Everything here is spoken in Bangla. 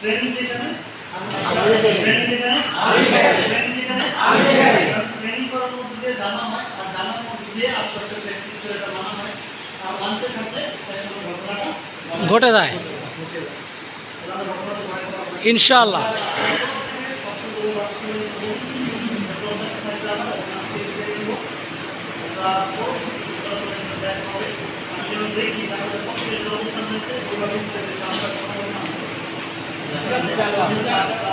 ট্রেনিং যেখানে ট্রেনিং করার মধ্যে দিয়ে জানা হয় আর জানার মধ্যে দিয়ে আস্তে আস্তে প্র্যাকটিস করে এটা মানা হয় আর মানতে থাকলে ঘটনাটা ঘটে যায় ইনশাআল্লাহ। ঠিক আছে